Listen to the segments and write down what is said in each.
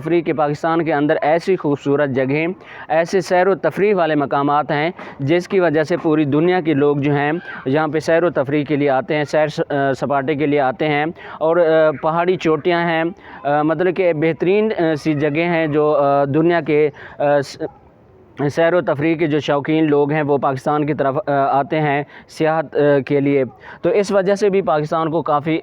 تفریح کے پاکستان کے اندر ایسی خوبصورت جگہیں، ایسے سیر و تفریح والے مقامات ہیں جس کی وجہ سے پوری دنیا کے لوگ جو ہیں یہاں پہ سیر و تفریح کے لیے آتے ہیں، سیر سپاٹے کے لیے آتے ہیں، اور پہاڑی چوٹیاں ہیں، مطلب کہ بہترین سی جگہیں ہیں جو دنیا کے سیر و تفریح کے جو شوقین لوگ ہیں وہ پاکستان کی طرف آتے ہیں سیاحت کے لیے، تو اس وجہ سے بھی پاکستان کو کافی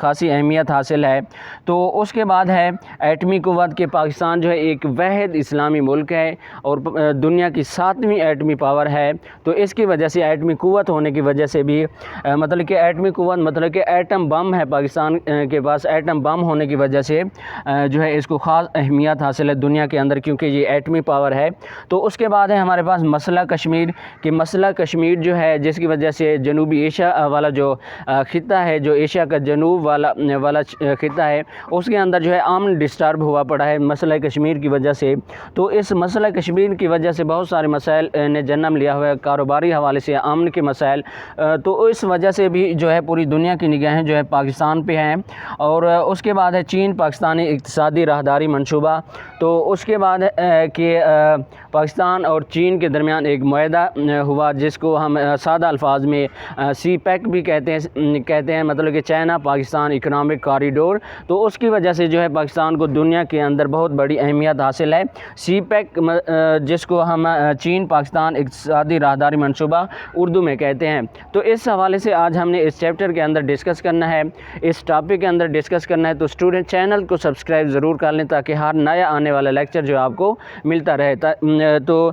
خاصی اہمیت حاصل ہے۔ تو اس کے بعد ہے ایٹمی قوت کے پاکستان جو ہے ایک واحد اسلامی ملک ہے اور دنیا کی 7ویں ایٹمی پاور ہے، تو اس کی وجہ سے ایٹمی قوت ہونے کی وجہ سے بھی مطلب کہ ایٹمی قوت مطلب کہ ایٹم بم ہے پاکستان کے پاس، ایٹم بم ہونے کی وجہ سے جو ہے اس کو خاص اہمیت حاصل ہے دنیا کے اندر، کیونکہ یہ ایٹمی پاور ہے۔ تو اس کے بعد ہے ہمارے پاس مسئلہ کشمیر، کہ مسئلہ کشمیر جو ہے جس کی وجہ سے جنوبی ایشیا والا جو خطہ ہے، جو ایشیا کا جنوب والا خطہ ہے، اس کے اندر جو ہے امن ڈسٹرب ہوا پڑا ہے مسئلہ کشمیر کی وجہ سے۔ تو اس مسئلہ کشمیر کی وجہ سے بہت سارے مسائل نے جنم لیا ہوا ہے، کاروباری حوالے سے امن کے مسائل، تو اس وجہ سے بھی جو ہے پوری دنیا کی نگاہیں جو ہے پاکستان پہ ہیں۔ اور اس کے بعد ہے چین پاکستانی اقتصادی راہداری منصوبہ، تو اس کے بعد کہ پاکستان اور چین کے درمیان ایک معاہدہ ہوا جس کو ہم سادہ الفاظ میں سی پیک بھی کہتے ہیں، مطلب کہ چائنا پاکستان اکنامک کاریڈور، تو اس کی وجہ سے جو ہے پاکستان کو دنیا کے اندر بہت بڑی اہمیت حاصل ہے۔ سی پیک جس کو ہم چین پاکستان اقتصادی راہداری منصوبہ اردو میں کہتے ہیں، تو اس حوالے سے آج ہم نے اس چیپٹر کے اندر ڈسکس کرنا ہے، اس ٹاپک کے اندر ڈسکس کرنا ہے، تو اسٹوڈنٹ چینل کو سبسکرائب ضرور کر لیں تاکہ ہر نیا آنے والا لیکچر جو آپ کو ملتا رہے۔ تو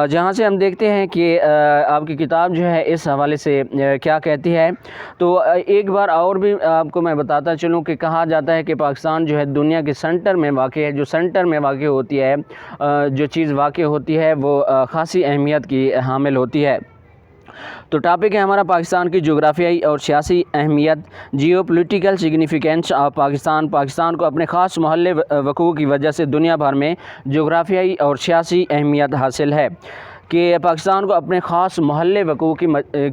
جہاں سے ہم دیکھتے ہیں کہ آپ کی کتاب جو ہے اس حوالے سے کیا کہتی ہے، تو ایک بار اور بھی آپ کو میں بتاتا چلوں کہ کہا جاتا ہے کہ پاکستان جو ہے دنیا کے سنٹر میں واقع ہے، جو سنٹر میں واقع ہوتی ہے، جو چیز واقع ہوتی ہے وہ خاصی اہمیت کی حامل ہوتی ہے۔ تو ٹاپک ہے ہمارا پاکستان کی جغرافیائی اور سیاسی اہمیت، geopolitical significance of Pakistan. Pakistan کو اپنے خاص محل وقوع کی وجہ سے دنیا بھر میں جغرافیائی اور سیاسی اہمیت حاصل ہے، کہ پاکستان کو اپنے خاص محل وقوع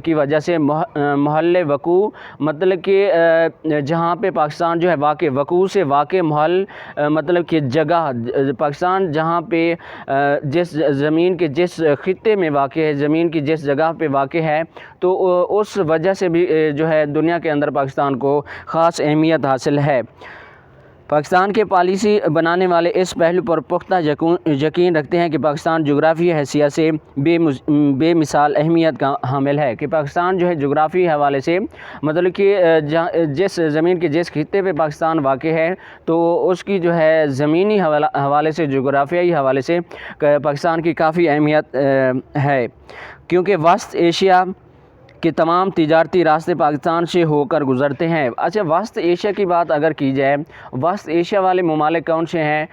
کی وجہ سے محل وقوع مطلب کہ جہاں پہ پاکستان جو ہے واقع، وقوع سے واقع محل مطلب کہ جگہ، پاکستان جہاں پہ جس زمین کے جس خطے میں واقع ہے، زمین کی جس جگہ پہ واقع ہے، تو اس وجہ سے بھی جو ہے دنیا کے اندر پاکستان کو خاص اہمیت حاصل ہے۔ پاکستان کے پالیسی بنانے والے اس پہلو پر پختہ یقین رکھتے ہیں کہ پاکستان جغرافی حیثیت سے بے مثال اہمیت کا حامل ہے، کہ پاکستان جو ہے جغرافی حوالے سے مطلب کہ جس زمین کے جس خطے پہ پاکستان واقع ہے، تو اس کی جو ہے زمینی حوالے سے، جغرافیائی حوالے سے پاکستان کی کافی اہمیت ہے، کیونکہ وسط ایشیا کہ تمام تجارتی راستے پاکستان سے ہو کر گزرتے ہیں۔ اچھا، وسط ایشیا کی بات اگر کی جائے، وسط ایشیا والے ممالک کون سے ہیں؟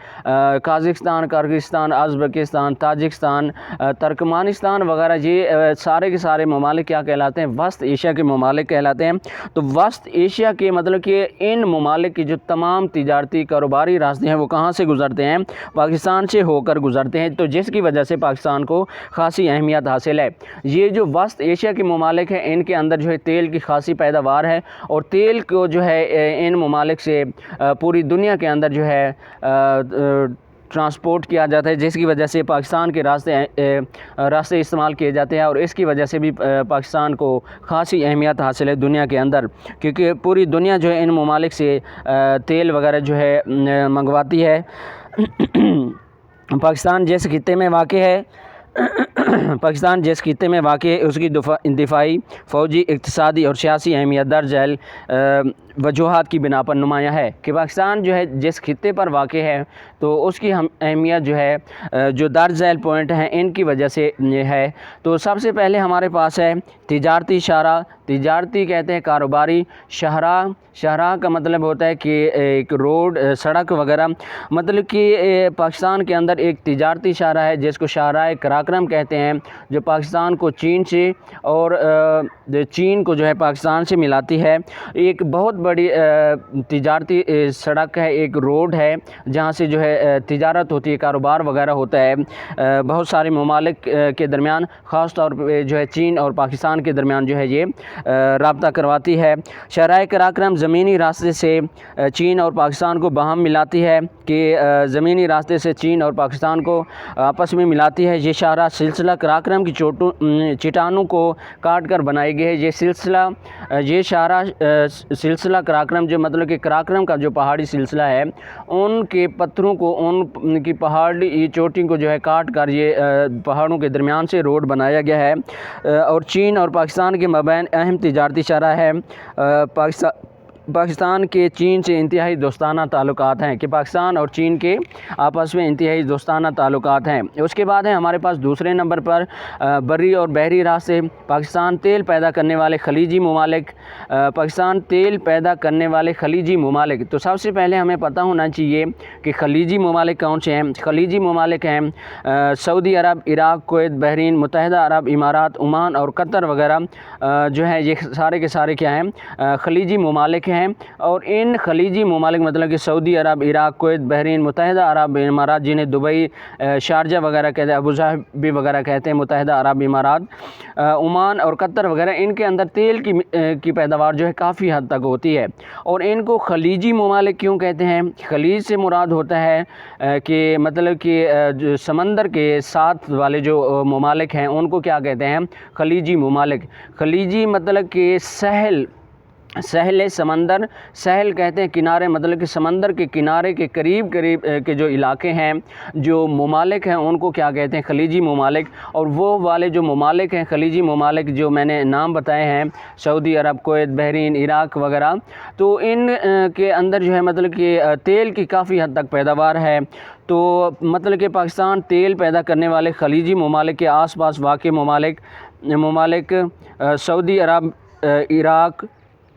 Kazakhstan, Kyrgyzstan, Uzbekistan, Tajikistan, Turkmenistan وغیرہ، یہ سارے کے سارے ممالک کیا کہلاتے ہیں؟ وسط ایشیا کے ممالک کہلاتے ہیں۔ تو وسط ایشیا کے مطلب کہ ان ممالک کی جو تمام تجارتی کاروباری راستے ہیں وہ کہاں سے گزرتے ہیں؟ پاکستان سے ہو کر گزرتے ہیں، تو جس کی وجہ سے پاکستان کو خاصی اہمیت حاصل ہے۔ یہ جو وسط ایشیا کے ممالک ہیں ان کے اندر جو ہے تیل کی خاصی پیداوار ہے، اور تیل کو جو ہے ان ممالک سے پوری دنیا کے اندر جو ہے ٹرانسپورٹ کیا جاتا ہے، جس کی وجہ سے پاکستان کے راستے استعمال کیے جاتے ہیں، اور اس کی وجہ سے بھی پاکستان کو خاصی اہمیت حاصل ہے دنیا کے اندر، کیونکہ پوری دنیا جو ہے ان ممالک سے تیل وغیرہ جو ہے منگواتی ہے۔ پاکستان جس خطے میں واقع ہے، اس کی دفاعی، فوجی، اقتصادی اور سیاسی اہمیت درج ذیل وجوہات کی بنا پر نمایاں ہے، کہ پاکستان جو ہے جس خطے پر واقع ہے تو اس کی اہمیت جو ہے جو درج ذیل پوائنٹ ہیں ان کی وجہ سے ہے۔ تو سب سے پہلے ہمارے پاس ہے تجارتی شاہراہ، تجارتی کہتے ہیں کاروباری، شاہراہ کا مطلب ہوتا ہے کہ ایک روڈ، سڑک وغیرہ، مطلب کہ پاکستان کے اندر ایک تجارتی شاہراہ ہے جس کو شاہراہ قراقرم کہتے ہیں، جو پاکستان کو چین سے اور چین کو جو ہے پاکستان سے ملاتی ہے۔ ایک بہت بڑی تجارتی سڑک ہے، ایک روڈ ہے جہاں سے جو ہے تجارت ہوتی ہے، کاروبار وغیرہ ہوتا ہے بہت سارے ممالک کے درمیان، خاص طور پہ جو ہے چین اور پاکستان کے درمیان جو ہے یہ رابطہ کرواتی ہے۔ شاہراہ قراقرم زمینی راستے سے چین اور پاکستان کو باہم ملاتی ہے، کہ زمینی راستے سے چین اور پاکستان کو آپس میں ملاتی ہے۔ یہ شاہراہ سلسلہ قراقرم کی چٹانوں کو کاٹ کر بنائی گئی ہے۔ یہ شاہراہ سلسلہ قراقرم جو مطلب کہ قراقرم کا جو پہاڑی سلسلہ ہے، ان کے پتھروں کو، ان کی پہاڑی چوٹی کو جو ہے کاٹ کر یہ پہاڑوں کے درمیان سے روڈ بنایا گیا ہے، اور چین اور پاکستان کے مابین اہم تجارتی شاہراہ ہے۔ پاکستان کے چین سے انتہائی دوستانہ تعلقات ہیں، کہ پاکستان اور چین کے آپس میں انتہائی دوستانہ تعلقات ہیں۔ اس کے بعد ہے ہمارے پاس دوسرے نمبر پر بری اور بحری راستے۔ پاکستان تیل پیدا کرنے والے خلیجی ممالک۔ پاکستان تیل پیدا کرنے والے خلیجی ممالک، تو سب سے پہلے ہمیں پتہ ہونا چاہیے کہ خلیجی ممالک کون سے ہیں۔ خلیجی ممالک ہیں سعودی عرب، عراق، کویت، بحرین، متحدہ عرب امارات، عمان اور قطر وغیرہ جو ہیں، یہ سارے کے سارے کیا ہیں؟ خلیجی ممالک ہیں۔ اور ان خلیجی ممالک مطلب کہ سعودی عرب، عراق، کویت، بحرین، متحدہ عرب امارات، جنہیں دبئی، شارجہ وغیرہ کہتے ہیں، ابوظہبی وغیرہ کہتے ہیں، متحدہ عرب امارات، عمان اور قطر وغیرہ، ان کے اندر تیل کی پیداوار جو ہے کافی حد تک ہوتی ہے۔ اور ان کو خلیجی ممالک کیوں کہتے ہیں؟ خلیج سے مراد ہوتا ہے کہ مطلب کہ جو سمندر کے ساتھ والے جو ممالک ہیں ان کو کیا کہتے ہیں؟ خلیجی ممالک۔ خلیجی مطلب کہ ساحل سمندر، ساحل کہتے ہیں کنارے، مطلب کہ سمندر کے کنارے کے قریب کے جو علاقے ہیں، جو ممالک ہیں، ان کو کیا کہتے ہیں؟ خلیجی ممالک۔ اور وہ والے جو ممالک ہیں خلیجی ممالک جو میں نے نام بتائے ہیں، سعودی عرب، کویت، بحرین، عراق وغیرہ، تو ان کے اندر جو ہے مطلب کہ تیل کی کافی حد تک پیداوار ہے۔ تو مطلب کہ پاکستان تیل پیدا کرنے والے خلیجی ممالک کے آس پاس واقع ممالک سعودی عرب، عراق،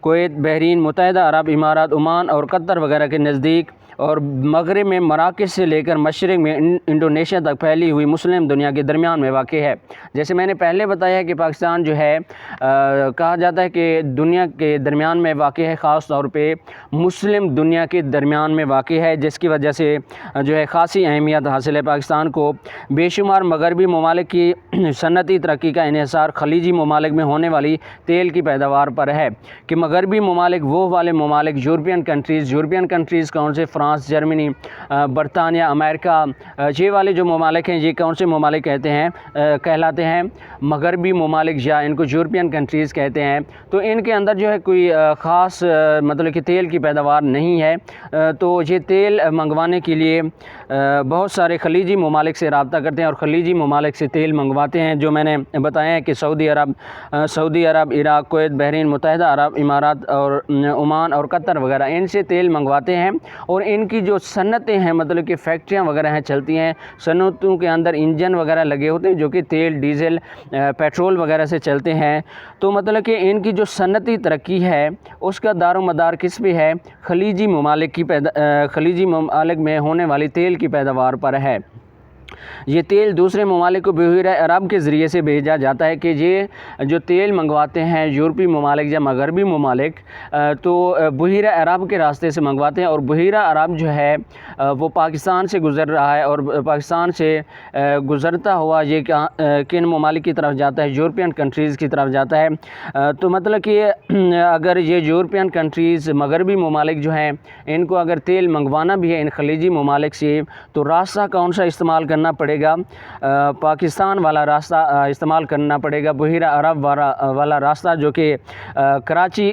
کویت، بحرین، متحدہ عرب امارات، عمان اور قطر وغیرہ کے نزدیک، اور مغرب میں مراکش سے لے کر مشرق میں انڈونیشیا تک پھیلی ہوئی مسلم دنیا کے درمیان میں واقع ہے۔ جیسے میں نے پہلے بتایا کہ پاکستان جو ہے کہا جاتا ہے کہ دنیا کے درمیان میں واقع ہے، خاص طور پہ مسلم دنیا کے درمیان میں واقع ہے، جس کی وجہ سے جو ہے خاصی اہمیت حاصل ہے پاکستان کو۔ بے شمار مغربی ممالک کی صنعتی ترقی کا انحصار خلیجی ممالک میں ہونے والی تیل کی پیداوار پر ہے، کہ مغربی ممالک وہ والے ممالک یورپین کنٹریز کون سے؟ فرانس، جرمنی، برطانیہ، امریکہ، یہ والے جو ممالک ہیں، یہ کون سے ممالک کہلاتے ہیں؟ مغربی ممالک، یا ان کو یورپین کنٹریز کہتے ہیں۔ تو ان کے اندر جو ہے کوئی خاص مطلب کہ تیل کی پیداوار نہیں ہے، تو یہ تیل منگوانے کے لیے بہت سارے خلیجی ممالک سے رابطہ کرتے ہیں اور خلیجی ممالک سے تیل منگواتے ہیں، جو میں نے بتایا ہے کہ سعودی عرب، عراق، کویت، بحرین، متحدہ عرب امارات اور عمان اور قطر وغیرہ، ان سے تیل منگواتے ہیں۔ اور ان کی جو صنعتیں ہیں، مطلب کہ فیکٹریاں وغیرہ ہیں چلتی ہیں، صنعتوں کے اندر انجن وغیرہ لگے ہوتے ہیں جو کہ تیل، ڈیزل، پیٹرول وغیرہ سے چلتے ہیں۔ تو مطلب کہ ان کی جو صنعتی ترقی ہے اس کا دار و مدار کس پہ ہے؟ خلیجی ممالک میں ہونے والی تیل کی پیداوار پر ہے۔ یہ تیل دوسرے ممالک کو بحیرہ عرب کے ذریعے سے بھیجا جاتا ہے، کہ یہ جو تیل منگواتے ہیں یورپی ممالک یا مغربی ممالک، تو بحیرہ عرب کے راستے سے منگواتے ہیں، اور بحیرہ عرب جو ہے وہ پاکستان سے گزر رہا ہے، اور پاکستان سے گزرتا ہوا یہ کن ممالک کی طرف جاتا ہے؟ یورپین کنٹریز کی طرف جاتا ہے۔ تو مطلب کہ اگر یہ یورپین کنٹریز، مغربی ممالک جو ہیں، ان کو اگر تیل منگوانا بھی ہے ان خلیجی ممالک سے، تو راستہ کون سا استعمال کرنا پڑے گا؟ پاکستان والا راستہ استعمال کرنا پڑے گا، بحیرہ عرب والا راستہ جو کہ کراچی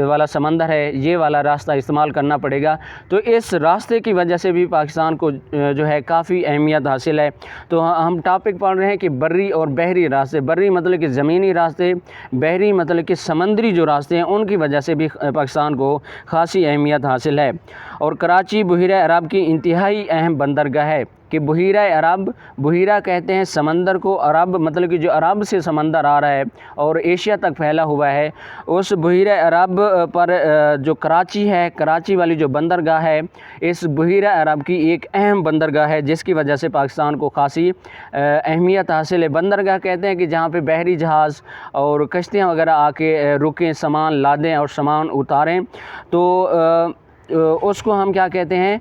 والا سمندر ہے، یہ والا راستہ استعمال کرنا پڑے گا۔ تو اس راستے کی وجہ سے بھی پاکستان کو جو ہے کافی اہمیت حاصل ہے۔ تو ہم ٹاپک پڑھ رہے ہیں کہ بری اور بحری راستے۔ بری مطلب کہ زمینی راستے، بحری مطلب کہ سمندری جو راستے ہیں، ان کی وجہ سے بھی پاکستان کو خاصی اہمیت حاصل ہے۔ اور کراچی بحیرہ عرب کی انتہائی اہم بندرگاہ ہے، کہ بحیرہ عرب، بحیرہ کہتے ہیں سمندر کو، عرب مطلب کہ جو عرب سے سمندر آ رہا ہے اور ایشیا تک پھیلا ہوا ہے، اس بحیرہ عرب پر جو کراچی ہے، کراچی والی جو بندرگاہ ہے، اس بحیرہ عرب کی ایک اہم بندرگاہ ہے، جس کی وجہ سے پاکستان کو خاصی اہمیت حاصل ہے۔ بندرگاہ کہتے ہیں کہ جہاں پہ بحری جہاز اور کشتیاں وغیرہ آ کے رکیں، سامان لادیں اور سامان اتاریں، تو اس کو ہم کیا کہتے ہیں،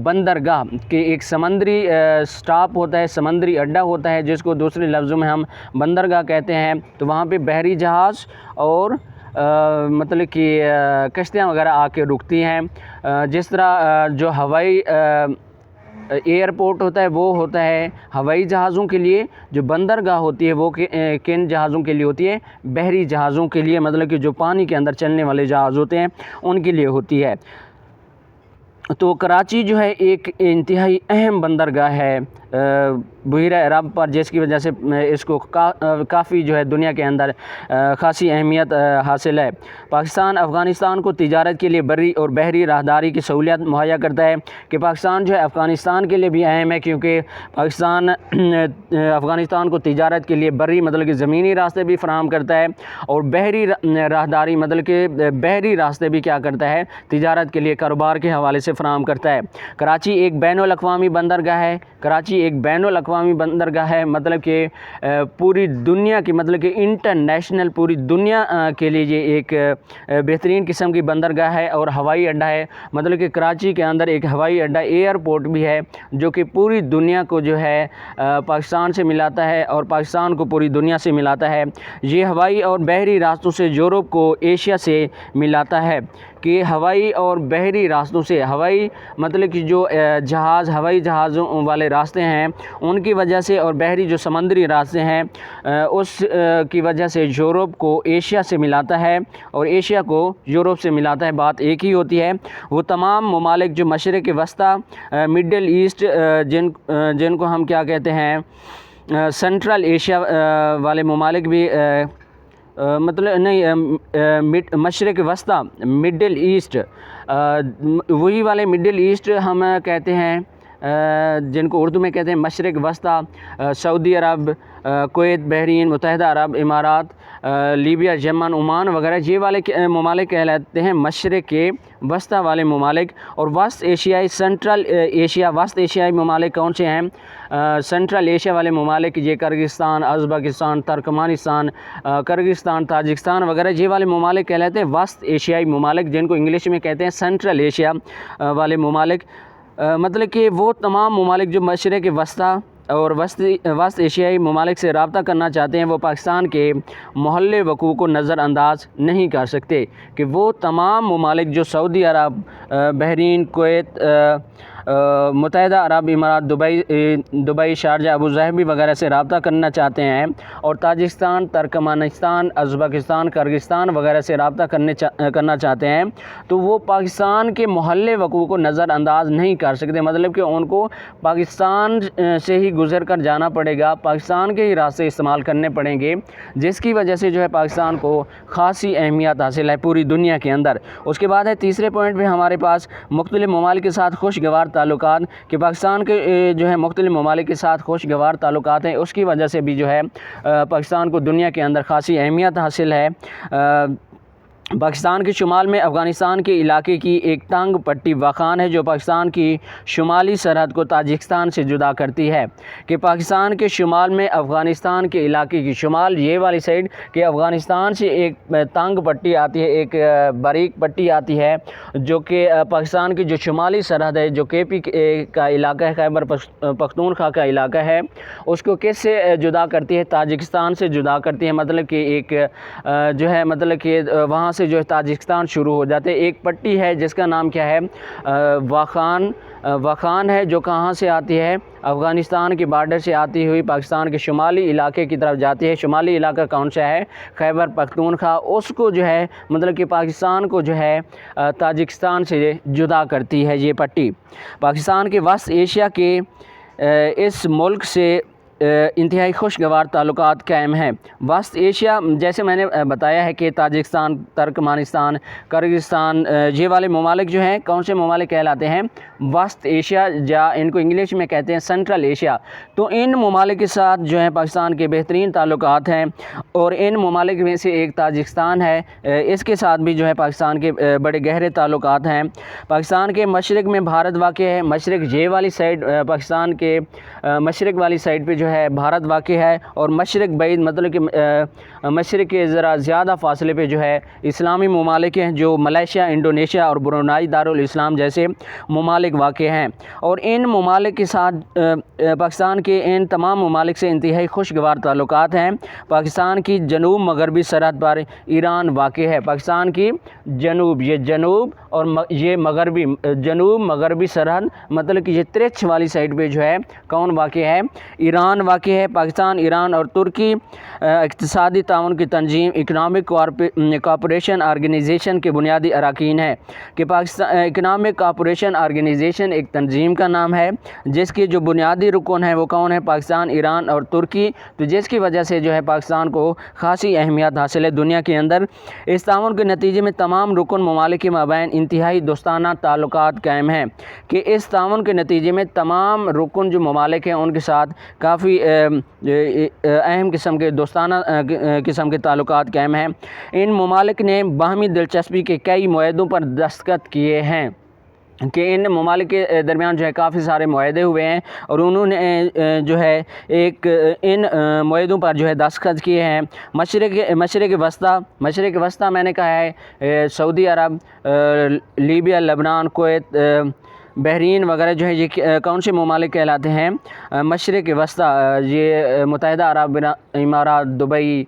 بندرگاہ، کہ ایک سمندری سٹاپ ہوتا ہے، سمندری اڈہ ہوتا ہے، جس کو دوسرے لفظوں میں ہم بندرگاہ کہتے ہیں۔ تو وہاں پہ بحری جہاز اور مطلب کہ کشتیاں وغیرہ آ کے رکتی ہیں۔ جس طرح جو ہوائی ایئرپورٹ ہوتا ہے وہ ہوتا ہے ہوائی جہازوں کے لیے، جو بندرگاہ ہوتی ہے وہ کن جہازوں کے لیے ہوتی ہے، بحری جہازوں کے لیے، مطلب کہ جو پانی کے اندر چلنے والے جہاز ہوتے ہیں ان کے لیے ہوتی ہے۔ تو کراچی جو ہے ایک انتہائی اہم بندرگاہ ہے بحیرہ عرب پر، جس کی وجہ سے اس کو کافی جو ہے دنیا کے اندر خاصی اہمیت حاصل ہے۔ پاکستان افغانستان کو تجارت کے لیے بری اور بحری راہداری کی سہولیات مہیا کرتا ہے، کہ پاکستان جو ہے افغانستان کے لیے بھی اہم ہے، کیونکہ پاکستان افغانستان کو تجارت کے لیے بری مطلب کہ زمینی راستے بھی فراہم کرتا ہے، اور بحری راہداری مطلب کہ بحری راستے بھی کیا کرتا ہے، تجارت کے لیے کاروبار کے حوالے سے فراہم کرتا ہے۔ کراچی ایک بین الاقوامی بندرگاہ ہے، کراچی ایک بین الاقوامی بندرگاہ ہے، مطلب کہ پوری دنیا کی، مطلب کہ انٹرنیشنل پوری دنیا کے لیے یہ ایک بہترین قسم کی بندرگاہ ہے اور ہوائی اڈہ ہے، مطلب کہ کراچی کے اندر ایک ہوائی اڈہ ایئرپورٹ بھی ہے، جو کہ پوری دنیا کو جو ہے پاکستان سے ملاتا ہے اور پاکستان کو پوری دنیا سے ملاتا ہے۔ یہ ہوائی اور بحری راستوں سے یورپ کو ایشیا سے ملاتا ہے، کہ ہوائی اور بحری راستوں سے، ہوائی مطلب کہ جو جہاز، ہوائی جہازوں والے راستے ہیں ان کی وجہ سے، اور بحری جو سمندری راستے ہیں اس کی وجہ سے یورپ کو ایشیا سے ملاتا ہے اور ایشیا کو یورپ سے ملاتا ہے۔ بات ایک ہی ہوتی ہے۔ وہ تمام ممالک جو مشرق وسطیٰ، مڈل ایسٹ، جن کو ہم کیا کہتے ہیں، سنٹرل ایشیا والے ممالک بھی مطلب نہیں، مشرق وسطیٰ، مڈل ایسٹ، وہی والے مڈل ایسٹ ہم کہتے ہیں، جن کو اردو میں کہتے ہیں مشرق وسطیٰ، سعودی عرب، کویت، بحرین، متحدہ عرب امارات، لیبیا، یمن، عمان وغیرہ، یہ والے ممالک کہلاتے ہیں مشرق وسطیٰ والے ممالک۔ اور وسط ایشیائی، سنٹرل ایشیا، وسط ایشیائی ممالک کون سے ہیں؟ سنٹرل ایشیا والے ممالک، یہ Kyrgyzstan, Uzbekistan, Turkmenistan, Kyrgyzstan, Tajikistan وغیرہ، یہ والے ممالک کہلاتے ہیں وسط ایشیائی ممالک، جن کو انگلش میں کہتے ہیں سنٹرل ایشیا والے ممالک۔ مطلب کہ وہ تمام ممالک جو مشرق وسطیٰ اور وسط ایشیائی ممالک سے رابطہ کرنا چاہتے ہیں، وہ پاکستان کے محل وقوع کو نظر انداز نہیں کر سکتے، کہ وہ تمام ممالک جو سعودی عرب، بحرین، کویت، متحدہ عرب امارات، دبئی، شارجہ، ابوظہبی وغیرہ سے رابطہ کرنا چاہتے ہیں، اور تاجکستان، ترکمانستان، ازبکستان، کرغزستان وغیرہ سے رابطہ کرنا چاہتے ہیں، تو وہ پاکستان کے محل وقوع کو نظر انداز نہیں کر سکتے، مطلب کہ ان کو پاکستان سے ہی گزر کر جانا پڑے گا، پاکستان کے ہی راستے استعمال کرنے پڑیں گے، جس کی وجہ سے جو ہے پاکستان کو خاصی اہمیت حاصل ہے پوری دنیا کے اندر۔ اس کے بعد ہے تیسرے پوائنٹ پہ ہمارے پاس مختلف ممالک کے ساتھ خوشگوار تعلقات، کہ پاکستان کے جو ہے مختلف ممالک کے ساتھ خوشگوار تعلقات ہیں، اس کی وجہ سے بھی جو ہے پاکستان کو دنیا کے اندر خاصی اہمیت حاصل ہے۔ پاکستان کے شمال میں افغانستان کے علاقے کی ایک تنگ پٹی واخان ہے، جو پاکستان کی شمالی سرحد کو تاجکستان سے جدا کرتی ہے، کہ پاکستان کے شمال میں افغانستان کے علاقے کی شمال، یہ والی سائڈ، کہ افغانستان سے ایک تنگ پٹی آتی ہے، ایک باریک پٹی آتی ہے، جو کہ پاکستان کی جو شمالی سرحد ہے، جو کے پی کا علاقہ ہے، خیبر پختونخوا کا علاقہ ہے، اس کو کس سے جدا کرتی ہے؟ تاجکستان سے جدا کرتی ہے، مطلب کہ ایک جو ہے مطلب کہ وہاں سے جو ہے تاجکستان شروع ہو جاتے ہیں۔ ایک پٹی ہے جس کا نام کیا ہے؟ واخان ہے، جو کہاں سے آتی ہے؟ افغانستان کے بارڈر سے آتی ہوئی پاکستان کے شمالی علاقے کی طرف جاتی ہے۔ شمالی علاقہ کون سا ہے؟ خیبر پختونخوا، اس کو جو ہے مطلب کہ پاکستان کو جو ہے تاجکستان سے جدا کرتی ہے یہ پٹی۔ پاکستان کے وسط ایشیا کے اس ملک سے انتہائی خوشگوار تعلقات قائم ہیں۔ وسط ایشیا جیسے میں نے بتایا ہے کہ تاجکستان، ترکمانستان، کرغزستان، یہ والے ممالک جو ہیں کون سے ممالک کہلاتے ہیں؟ وسط ایشیا، یا ان کو انگلش میں کہتے ہیں سینٹرل ایشیا۔ تو ان ممالک کے ساتھ جو ہے پاکستان کے بہترین تعلقات ہیں، اور ان ممالک میں سے ایک تاجکستان ہے، اس کے ساتھ بھی جو ہے پاکستان کے بڑے گہرے تعلقات ہیں۔ پاکستان کے مشرق میں بھارت واقع ہے، مشرق یہ والی سائڈ پاکستان کے مشرق والی سائڈ پہ جو ہے بھارت واقع ہے، اور مشرق بعید مطلب کہ مشرق کے ذرا زیادہ فاصلے پہ جو ہے اسلامی ممالک ہیں، جو ملیشیا، انڈونیشیا اور برونائی دارالاسلام جیسے ممالک واقع ہیں۔ اور ان ممالک کے ساتھ پاکستان کے ان تمام ممالک سے انتہائی خوشگوار تعلقات ہیں۔ پاکستان کی جنوب مغربی سرحد پر ایران واقع ہے۔ پاکستان کی جنوب، یہ جنوب اور یہ مغربی، جنوب مغربی سرحد مطلب کہ یہ ترچھ والی سائڈ پہ جو ہے کون واقع ہے؟ ایران واقع ہے۔ پاکستان، ایران اور ترکی اقتصادی تعاون کی تنظیم اکنامک کوآپریشن آرگنائزیشن کے بنیادی اراکین ہے۔ کہ پاکستان اکنامک کوآپریشن آرگنائزیشن ایک تنظیم کا نام ہے جس کے جو بنیادی رکن ہیں وہ کون ہے؟ پاکستان، ایران اور ترکی، تو جس کی وجہ سے جو ہے پاکستان کو خاصی اہمیت حاصل ہے دنیا کے اندر۔ اس تعاون کے نتیجے میں تمام رکن ممالک کے مابین انتہائی دوستانہ تعلقات قائم ہیں۔ کہ اس تعاون کے نتیجے میں تمام رکن جو ممالک ہیں ان کے ساتھ کافی اہم قسم کے دوستانہ قسم کے تعلقات قائم ہیں۔ ان ممالک نے باہمی دلچسپی کے کئی معاہدوں پر دستخط کیے ہیں، کہ ان ممالک کے درمیان جو ہے کافی سارے معاہدے ہوئے ہیں، اور انہوں نے جو ہے ان معاہدوں پر جو ہے دستخط کیے ہیں۔ مشرق وسطیٰ میں نے کہا ہے سعودی عرب، لیبیا، لبنان، کویت، بحرین وغیرہ جو ہے یہ کون سے ممالک کہلاتے ہیں؟ مشرق وسطیٰ، یہ متحدہ عرب امارات، دبئی،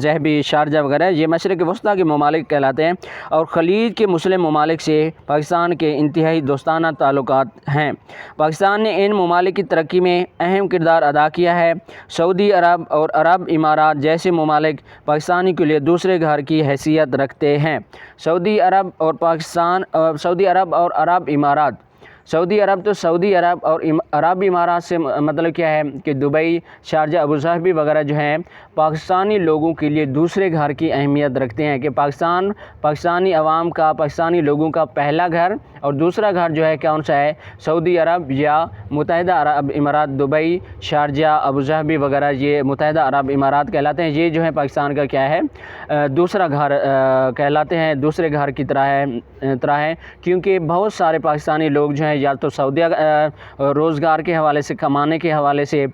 ظہبی، شارجہ وغیرہ یہ مشرق وسطیٰ کے ممالک کہلاتے ہیں۔ اور خلیج کے مسلم ممالک سے پاکستان کے انتہائی دوستانہ تعلقات ہیں۔ پاکستان نے ان ممالک کی ترقی میں اہم کردار ادا کیا ہے۔ سعودی عرب اور عرب امارات جیسے ممالک پاکستانی کے لیے دوسرے گھر کی حیثیت رکھتے ہیں۔ سعودی عرب اور عرب امارات، سعودی عرب تو سعودی عرب اور عرب امارات سے مطلب کیا ہے کہ دبئی، شارجہ، ابوظہبی وغیرہ جو ہیں پاکستانی لوگوں کے لیے دوسرے گھر کی اہمیت رکھتے ہیں۔ کہ پاکستانی عوام کا، پاکستانی لوگوں کا پہلا گھر، اور دوسرا گھر جو ہے کون سا ہے؟ سعودی عرب یا متحدہ عرب امارات، دبئی، شارجہ، ابوظہبی وغیرہ یہ متحدہ عرب امارات کہلاتے ہیں۔ یہ جو ہے پاکستان کا کیا ہے؟ دوسرا گھر کہلاتے ہیں، دوسرے گھر کی طرح ہے، کیونکہ بہت سارے پاکستانی لوگ جو ہیں یا تو سعودیہ روزگار کے حوالے سے، کمانے کے حوالے سے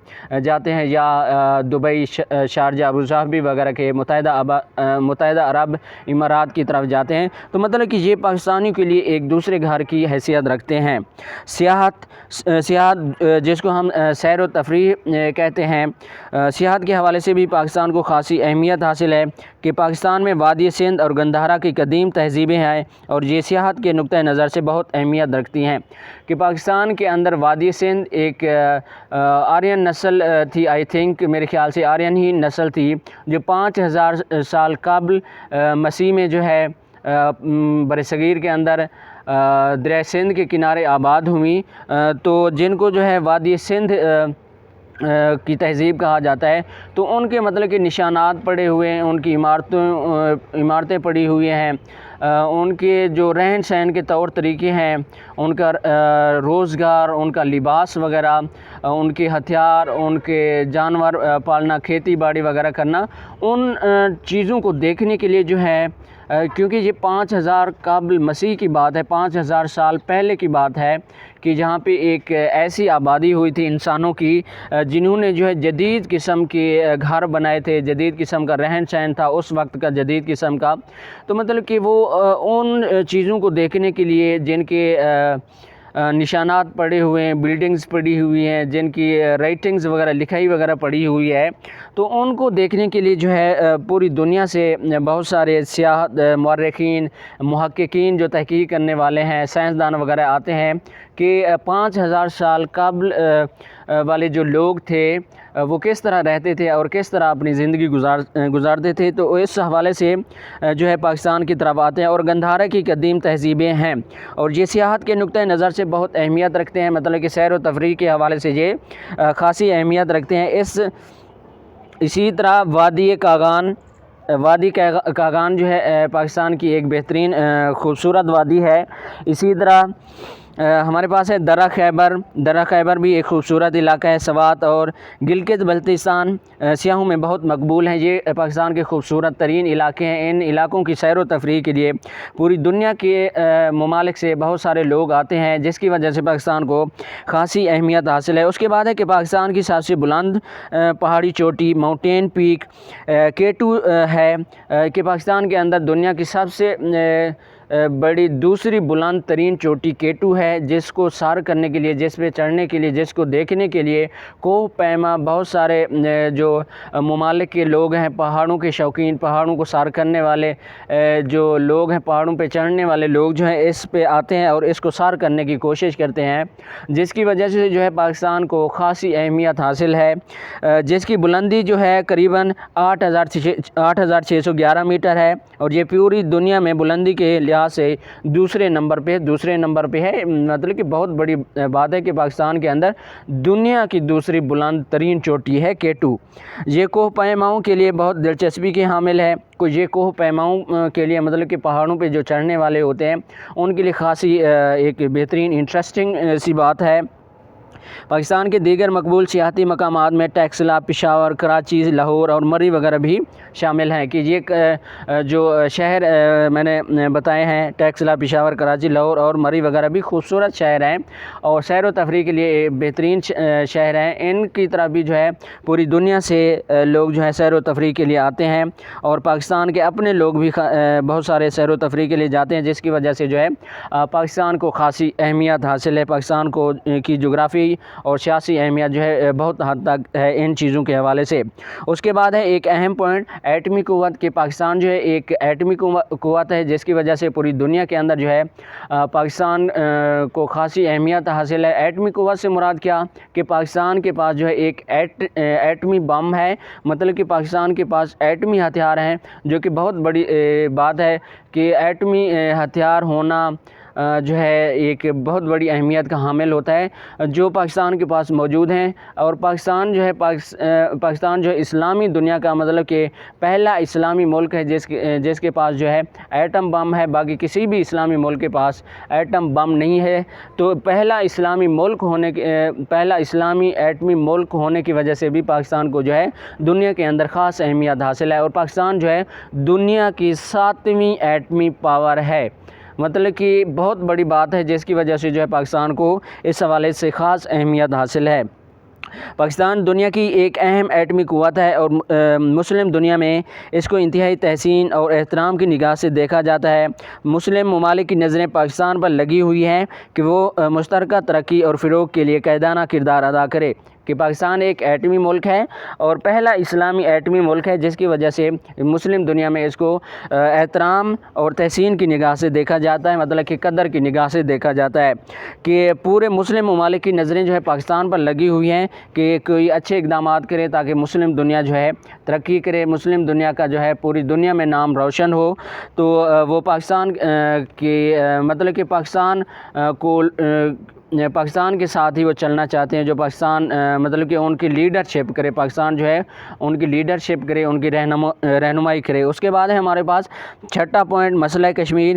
جاتے ہیں، یا دبئی، شارجہ، ابوظہبی وغیرہ کے متحدہ عرب امارات کی طرف جاتے ہیں۔ تو مطلب کہ یہ پاکستانی کے لیے ایک دوسرے گھر کی حیثیت رکھتے ہیں۔ سیاحت جس کو ہم سیر و تفریح کہتے ہیں، سیاحت کے حوالے سے بھی پاکستان کو خاصی اہمیت حاصل ہے۔ کہ پاکستان میں وادی سندھ اور گندھارا کی قدیم تہذیبیں ہیں، اور یہ سیاحت کے نقطہ نظر سے بہت اہمیت رکھتی ہیں۔ کہ پاکستان کے اندر وادی سندھ ایک آرین نسل تھی، آئی تھنک میرے خیال سے آرین ہی نسل تھی، جو 5000 سال قبل مسیح میں جو ہے برصغیر کے اندر دریائے سندھ کے کنارے آباد ہوئی، تو جن کو جو ہے وادی سندھ کی تہذیب کہا جاتا ہے۔ تو ان کے مطلب کہ نشانات پڑے ہوئے ہیں، ان کی عمارتیں پڑی ہوئی ہیں، ان کے جو رہن سہن کے طور طریقے ہیں، ان کا روزگار، ان کا لباس وغیرہ، ان کے ہتھیار، ان کے جانور پالنا، کھیتی باڑی وغیرہ کرنا، ان چیزوں کو دیکھنے کے لیے جو ہے، کیونکہ یہ 5000 قبل مسیح کی بات ہے، 5000 سال پہلے کی بات ہے، کہ جہاں پہ ایک ایسی آبادی ہوئی تھی انسانوں کی جنہوں نے جو ہے جدید قسم کے گھر بنائے تھے، جدید قسم کا رہن سہن تھا اس وقت کا، جدید قسم کا۔ تو مطلب کہ وہ ان چیزوں کو دیکھنے کے لیے جن کے نشانات پڑے ہوئے ہیں، بلڈنگز پڑی ہوئی ہیں، جن کی رائٹنگز وغیرہ، لکھائی وغیرہ پڑی ہوئی ہے، تو ان کو دیکھنے کے لیے جو ہے پوری دنیا سے بہت سارے سیاح، مورخین، محققین جو تحقیق کرنے والے ہیں، سائنسدان وغیرہ آتے ہیں، کہ 5000 سال قبل والے جو لوگ تھے وہ کس طرح رہتے تھے اور کس طرح اپنی زندگی گزارتے تھے، تو اس حوالے سے جو ہے پاکستان کی طرف آتے ہیں، اور گندھارا کی قدیم تہذیبیں ہیں اور یہ سیاحت کے نقطۂ نظر سے بہت اہمیت رکھتے ہیں، مطلب کہ سیر و تفریح کے حوالے سے یہ خاصی اہمیت رکھتے ہیں۔ اسی طرح وادی کاغان جو ہے پاکستان کی ایک بہترین خوبصورت وادی ہے۔ اسی طرح ہمارے پاس ہے درہ خیبر بھی ایک خوبصورت علاقہ ہے۔ سوات اور گلگت بلتستان سیاحوں میں بہت مقبول ہیں، یہ پاکستان کے خوبصورت ترین علاقے ہیں۔ ان علاقوں کی سیر و تفریح کے لیے پوری دنیا کے ممالک سے بہت سارے لوگ آتے ہیں، جس کی وجہ سے پاکستان کو خاصی اہمیت حاصل ہے۔ اس کے بعد ہے کہ پاکستان کی سب سے بلند پہاڑی چوٹی ماؤنٹین پیک K2 ہے، کہ پاکستان کے اندر دنیا کی سب سے بڑی دوسری بلند ترین چوٹی K2 ہے، جس کو سار کرنے کے لیے، جس پہ چڑھنے کے لیے، جس کو دیکھنے کے لیے کوہ پیما بہت سارے جو ممالک کے لوگ ہیں، پہاڑوں کے شوقین، پہاڑوں کو سار کرنے والے جو لوگ ہیں، پہاڑوں پہ چڑھنے والے لوگ جو ہیں اس پہ آتے ہیں اور اس کو سار کرنے کی کوشش کرتے ہیں، جس کی وجہ سے جو ہے پاکستان کو خاصی اہمیت حاصل ہے، جس کی بلندی جو ہے قریباً 8611 میٹر ہے، اور یہ پوری دنیا میں بلندی کے لحاظ سے دوسرے نمبر پہ ہے۔ مطلب کہ بہت بڑی بات ہے کہ پاکستان کے اندر دنیا کی دوسری بلند ترین چوٹی ہے K2۔ یہ کوہ پیماؤں کے لیے بہت دلچسپی کے حامل ہے، یہ کوہ پیماؤں کے لیے مطلب کہ پہاڑوں پہ جو چڑھنے والے ہوتے ہیں ان کے لیے خاصی ایک بہترین انٹرسٹنگ سی بات ہے۔ پاکستان کے دیگر مقبول سیاحتی مقامات میں ٹیکسلا، پشاور، کراچی، لاہور اور مری وغیرہ بھی شامل ہیں، کہ یہ جو شہر میں نے بتائے ہیں ٹیکسلا، پشاور، کراچی، لاہور اور مری وغیرہ بھی خوبصورت شہر ہیں اور سیر و تفریح کے لیے بہترین شہر ہیں۔ ان کی طرح بھی جو ہے پوری دنیا سے لوگ جو ہے سیر و تفریح کے لیے آتے ہیں، اور پاکستان کے اپنے لوگ بھی بہت سارے سیر و تفریح کے لیے جاتے ہیں، جس کی وجہ سے جو ہے پاکستان کو خاصی اہمیت حاصل ہے۔ پاکستان کو کی جغرافی اور سیاسی اہمیت جو ہے بہت حد تک ہے ان چیزوں کے حوالے سے۔ اس کے بعد ہے ایک اہم پوائنٹ ایٹمی قوت، کہ پاکستان جو ہے ایک ایٹمی قوت ہے، جس کی وجہ سے پوری دنیا کے اندر جو ہے پاکستان کو خاصی اہمیت حاصل ہے۔ ایٹمی قوت سے مراد کیا، کہ پاکستان کے پاس جو ہے ایک ایٹمی بم ہے، مطلب کہ پاکستان کے پاس ایٹمی ہتھیار ہیں، جو کہ بہت بڑی بات ہے کہ ایٹمی ہتھیار ہونا جو ہے ایک بہت بڑی اہمیت کا حامل ہوتا ہے، جو پاکستان کے پاس موجود ہیں۔ اور پاکستان جو ہے اسلامی دنیا کا مطلب کہ پہلا اسلامی ملک ہے جس کے پاس جو ہے ایٹم بم ہے، باقی کسی بھی اسلامی ملک کے پاس ایٹم بم نہیں ہے۔ تو پہلا اسلامی ایٹمی ملک ہونے کی وجہ سے بھی پاکستان کو جو ہے دنیا کے اندر خاص اہمیت حاصل ہے، اور پاکستان جو ہے دنیا کی 7ویں ایٹمی پاور ہے، مطلب کہ بہت بڑی بات ہے، جس کی وجہ سے جو ہے پاکستان کو اس حوالے سے خاص اہمیت حاصل ہے۔ پاکستان دنیا کی ایک اہم ایٹمی قوت ہے، اور مسلم دنیا میں اس کو انتہائی تحسین اور احترام کی نگاہ سے دیکھا جاتا ہے۔ مسلم ممالک کی نظریں پاکستان پر لگی ہوئی ہیں کہ وہ مشترکہ ترقی اور فروغ کے لیے قائدانہ کردار ادا کرے، کہ پاکستان ایک ایٹمی ملک ہے اور پہلا اسلامی ایٹمی ملک ہے، جس کی وجہ سے مسلم دنیا میں اس کو احترام اور تحسین کی نگاہ سے دیکھا جاتا ہے، مطلب کہ قدر کی نگاہ سے دیکھا جاتا ہے، کہ پورے مسلم ممالک کی نظریں جو ہے پاکستان پر لگی ہوئی ہیں کہ کوئی اچھے اقدامات کرے تاکہ مسلم دنیا جو ہے ترقی کرے، مسلم دنیا کا جو ہے پوری دنیا میں نام روشن ہو۔ تو وہ پاکستان کی مطلب کہ پاکستان کے ساتھ ہی وہ چلنا چاہتے ہیں، جو پاکستان مطلب کہ ان کی لیڈرشپ کرے، پاکستان جو ہے ان کی لیڈرشپ کرے، ان کی رہنمائی کرے۔ اس کے بعد ہے ہمارے پاس چھٹا پوائنٹ مسئلہ کشمیر،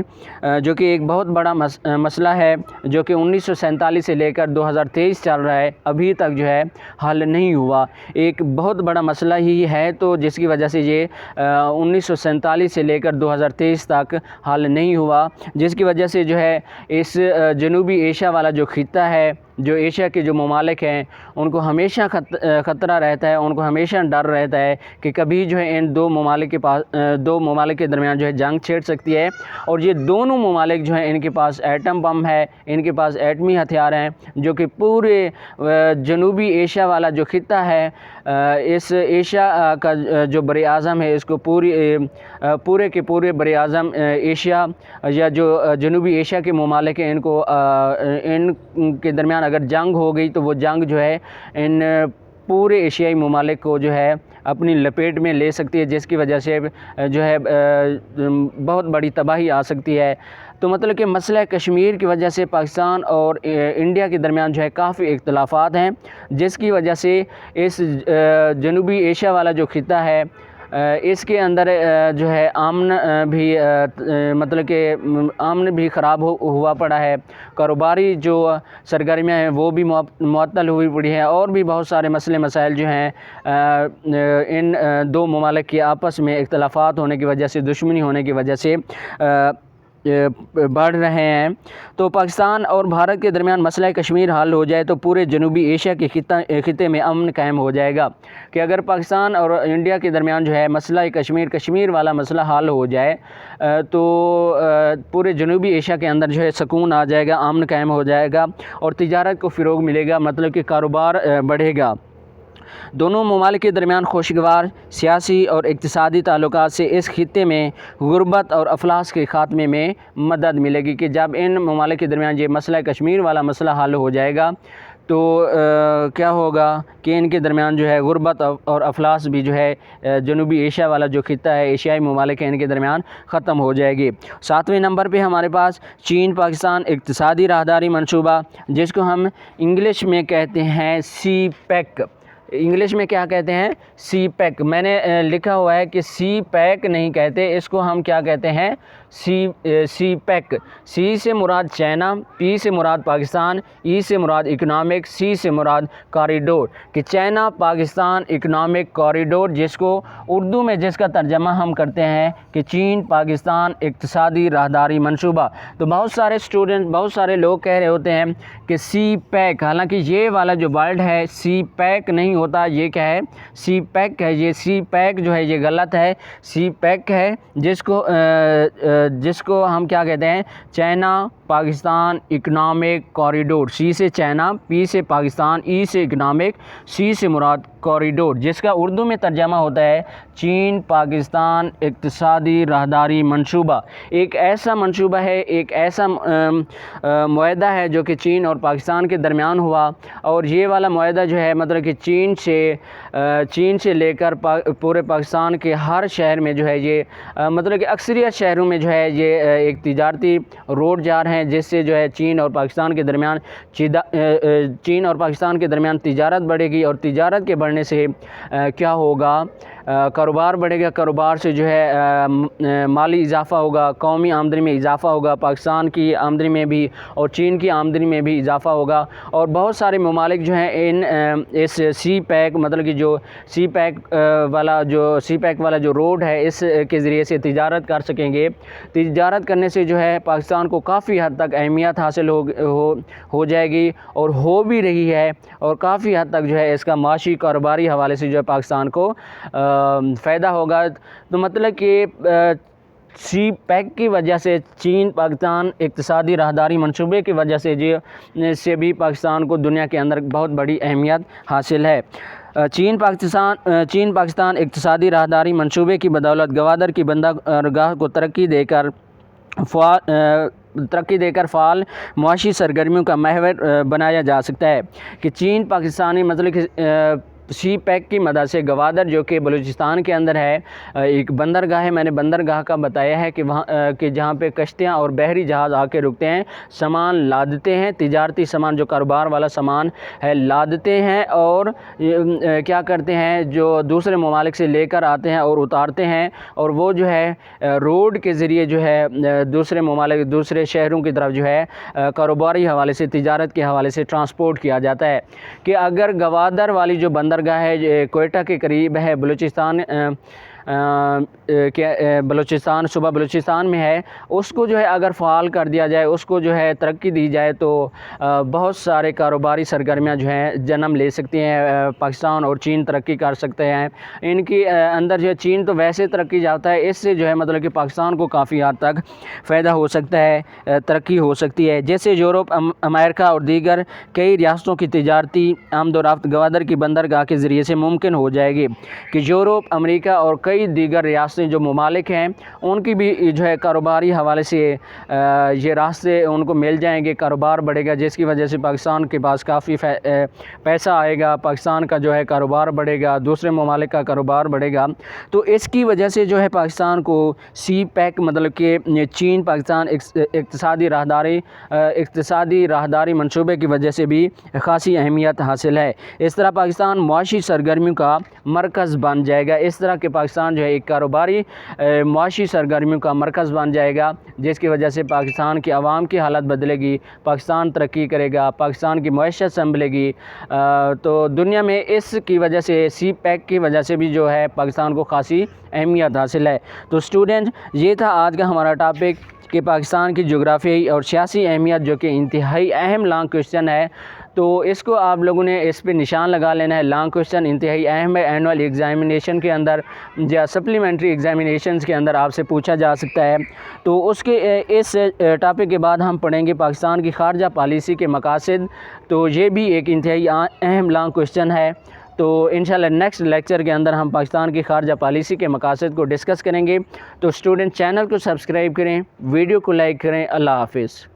جو کہ ایک بہت بڑا مسئلہ ہے، جو کہ 1947 سے لے کر 2023 چل رہا ہے، ابھی تک جو ہے حل نہیں ہوا۔ ایک بہت بڑا مسئلہ ہی ہے، تو جس کی وجہ سے یہ 1947 سے لے کر 2023 تک حل نہیں ہوا، جس کی وجہ سے جو ہے اس جنوبی ایشیا والا جو خطہ ہے، جو ایشیا کے جو ممالک ہیں ان کو ہمیشہ خطرہ رہتا ہے، ان کو ہمیشہ ڈر رہتا ہے کہ کبھی جو ہے ان دو ممالک کے درمیان جو ہے جنگ چھڑ سکتی ہے، اور یہ دونوں ممالک جو ہیں ان کے پاس ایٹم بم ہے، ان کے پاس ایٹمی ہتھیار ہیں، جو کہ پورے جنوبی ایشیا والا جو خطہ ہے، اس ایشیا کا جو بر اعظم ہے، اس کو پورے کے پورے بر اعظم ایشیا یا جو جنوبی ایشیا کے ممالک ہیں، ان کے درمیان اگر جنگ ہو گئی تو وہ جنگ جو ہے ان پورے ایشیائی ممالک کو جو ہے اپنی لپیٹ میں لے سکتی ہے، جس کی وجہ سے جو ہے بہت بڑی تباہی آ سکتی ہے۔ تو مطلب کہ مسئلہ کشمیر کی وجہ سے پاکستان اور انڈیا کے درمیان جو ہے کافی اختلافات ہیں، جس کی وجہ سے اس جنوبی ایشیا والا جو خطہ ہے اس کے اندر جو ہے امن بھی مطلب کہ امن بھی خراب ہوا پڑا ہے، کاروباری جو سرگرمیاں ہیں وہ بھی معطل ہوئی پڑی ہیں، اور بھی بہت سارے مسئلے مسائل جو ہیں ان دو ممالک کے آپس میں اختلافات ہونے کی وجہ سے، دشمنی ہونے کی وجہ سے بڑھ رہے ہیں۔ تو پاکستان اور بھارت کے درمیان مسئلہ کشمیر حل ہو جائے تو پورے جنوبی ایشیا کے خطے میں امن قائم ہو جائے گا، کہ اگر پاکستان اور انڈیا کے درمیان جو ہے مسئلہ کشمیر والا مسئلہ حل ہو جائے تو پورے جنوبی ایشیا کے اندر جو ہے سکون آ جائے گا، امن قائم ہو جائے گا اور تجارت کو فروغ ملے گا، مطلب کہ کاروبار بڑھے گا۔ دونوں ممالک کے درمیان خوشگوار سیاسی اور اقتصادی تعلقات سے اس خطے میں غربت اور افلاس کے خاتمے میں مدد ملے گی، کہ جب ان ممالک کے درمیان یہ مسئلہ کشمیر والا مسئلہ حل ہو جائے گا تو کیا ہوگا کہ ان کے درمیان جو ہے غربت اور افلاس بھی جو ہے جنوبی ایشیا والا جو خطہ ہے، ایشیائی ممالک ہیں، ان کے درمیان ختم ہو جائے گی۔ 7ویں نمبر پہ ہمارے پاس چین پاکستان اقتصادی راہداری منصوبہ، جس کو ہم انگلش میں کہتے ہیں سی پیک۔ انگلش میں کیا کہتے ہیں؟ سی پیک۔ میں نے لکھا ہوا ہے کہ سی پیک نہیں کہتے، اس کو ہم کیا کہتے ہیں؟ سی پیک۔ سی سے مراد چائنا، پی سے مراد پاکستان، ای سے مراد اکنامک، سی سے مراد کوریڈور، کہ چائنا پاکستان اکنامک کوریڈور، جس کو اردو میں جس کا ترجمہ ہم کرتے ہیں کہ چین پاکستان اقتصادی راہداری منصوبہ۔ تو بہت سارے اسٹوڈنٹ، بہت سارے لوگ کہہ رہے ہوتے ہیں کہ سی پیک، حالانکہ یہ والا جو ورڈ ہے سی پیک نہیں ہوتا، یہ کیا ہے؟ سی پیک ہے۔ یہ سی پیک جو ہے یہ غلط ہے، سی پیک ہے، جس کو ہم کیا کہتے ہیں؟ China Pakistan economic corridor. C سے چائنا، پی سے پاکستان، ای سے اکنامک، سی سے مراد کوریڈور، جس کا اردو میں ترجمہ ہوتا ہے چین پاکستان اقتصادی راہداری منصوبہ۔ ایک ایسا منصوبہ ہے، ایک ایسا معاہدہ ہے جو کہ چین اور پاکستان کے درمیان ہوا، اور یہ والا معاہدہ جو ہے مطلب کہ چین سے لے کر پورے پاکستان کے ہر شہر میں جو ہے یہ مطلب کہ اکثریت شہروں میں جو ہے یہ ایک تجارتی روڈ جا رہے ہیں، جس سے جو ہے چین اور پاکستان کے درمیان تجارت بڑھے گی، اور تجارت کے بڑھنے سے کیا ہوگا؟ کاروبار بڑھے گا، کاروبار سے جو ہے مالی اضافہ ہوگا، قومی آمدنی میں اضافہ ہوگا، پاکستان کی آمدنی میں بھی اور چین کی آمدنی میں بھی اضافہ ہوگا، اور بہت سارے ممالک جو ہیں اس سی پیک مطلب کہ جو سی پیک والا جو روڈ ہے اس کے ذریعے سے تجارت کر سکیں گے۔ تجارت کرنے سے جو ہے پاکستان کو کافی حد تک اہمیت حاصل ہو جائے گی، اور ہو بھی رہی ہے، اور کافی حد تک جو ہے اس کا معاشی کاروباری حوالے سے جو ہے پاکستان کو فائدہ ہوگا۔ تو مطلب کہ سی پیک کی وجہ سے، چین پاکستان اقتصادی راہداری منصوبے کی وجہ سے بھی پاکستان کو دنیا کے اندر بہت بڑی اہمیت حاصل ہے۔ چین پاکستان اقتصادی راہداری منصوبے کی بدولت گوادر کی بندرگاہ کو ترقی دے کر فعال معاشی سرگرمیوں کا محور بنایا جا سکتا ہے، کہ چین پاکستانی مطلب کہ سی پیک کی مدد سے گوادر جو کہ بلوچستان کے اندر ہے ایک بندرگاہ ہے، میں نے بندرگاہ کا بتایا ہے کہ وہاں کہ جہاں پہ کشتیاں اور بحری جہاز آ کے رکتے ہیں، سامان لادتے ہیں، تجارتی سامان جو کاروبار والا سامان ہے لادتے ہیں، اور کیا کرتے ہیں جو دوسرے ممالک سے لے کر آتے ہیں اور اتارتے ہیں، اور وہ جو ہے روڈ کے ذریعے جو ہے دوسرے ممالک دوسرے شہروں کی طرف جو ہے کاروباری حوالے سے تجارت کے حوالے سے ٹرانسپورٹ کیا جاتا ہے۔ کہ اگر گوادر والی جو بندرگاہ ہے کوئٹہ کے قریب ہے، صوبہ بلوچستان میں ہے، اس کو جو ہے اگر فعال کر دیا جائے، اس کو جو ہے ترقی دی جائے تو بہت سارے کاروباری سرگرمیاں جو ہیں جنم لے سکتی ہیں، پاکستان اور چین ترقی کر سکتے ہیں۔ ان کی اندر جو ہے چین تو ویسے ترقی جاتا ہے، اس سے جو ہے مطلب کہ پاکستان کو کافی حد تک فائدہ ہو سکتا ہے، ترقی ہو سکتی ہے، جیسے یورپ، امریکہ اور دیگر کئی ریاستوں کی تجارتی آمد و رفت گوادر کی بندرگاہ کے ذریعے سے ممکن ہو جائے گی، کہ یورپ، امریکہ اور کئی کئی دیگر ریاستیں جو ممالک ہیں ان کی بھی جو ہے کاروباری حوالے سے یہ راستے ان کو مل جائیں گے، کاروبار بڑھے گا، جس کی وجہ سے پاکستان کے پاس کافی پیسہ آئے گا، پاکستان کا جو ہے کاروبار بڑھے گا، دوسرے ممالک کا کاروبار بڑھے گا۔ تو اس کی وجہ سے جو ہے پاکستان کو سی پیک مطلب کہ چین پاکستان اقتصادی راہداری منصوبے کی وجہ سے بھی خاصی اہمیت حاصل ہے۔ اس طرح پاکستان معاشی سرگرمیوں کا مرکز بن جائے گا، اس طرح کہ پاکستان جو ہے ایک کاروباری معاشی سرگرمیوں کا مرکز بن جائے گا، جس کی وجہ سے پاکستان کی عوام کی حالت بدلے گی، پاکستان ترقی کرے گا، پاکستان کی معیشت سنبھلے گی۔ تو دنیا میں اس کی وجہ سے سی پیک کی وجہ سے بھی جو ہے پاکستان کو خاصی اہمیت حاصل ہے۔ تو اسٹوڈنٹ، یہ تھا آج کا ہمارا ٹاپک کہ پاکستان کی جغرافیائی اور سیاسی اہمیت، جو کہ انتہائی اہم لانگ کویشچن ہے، تو اس کو آپ لوگوں نے اس پہ نشان لگا لینا ہے۔ لانگ کویشچن انتہائی اہم ہے، اینول ایگزامینیشن کے اندر یا سپلیمنٹری ایگزامینیشنز کے اندر آپ سے پوچھا جا سکتا ہے۔ تو اس ٹاپک کے بعد ہم پڑھیں گے پاکستان کی خارجہ پالیسی کے مقاصد، تو یہ بھی ایک انتہائی اہم لانگ کویشچن ہے۔ تو انشاءاللہ نیکسٹ لیکچر کے اندر ہم پاکستان کی خارجہ پالیسی کے مقاصد کو ڈسکس کریں گے۔ تو اسٹوڈنٹ، چینل کو سبسکرائب کریں، ویڈیو کو لائک کریں۔ اللہ حافظ۔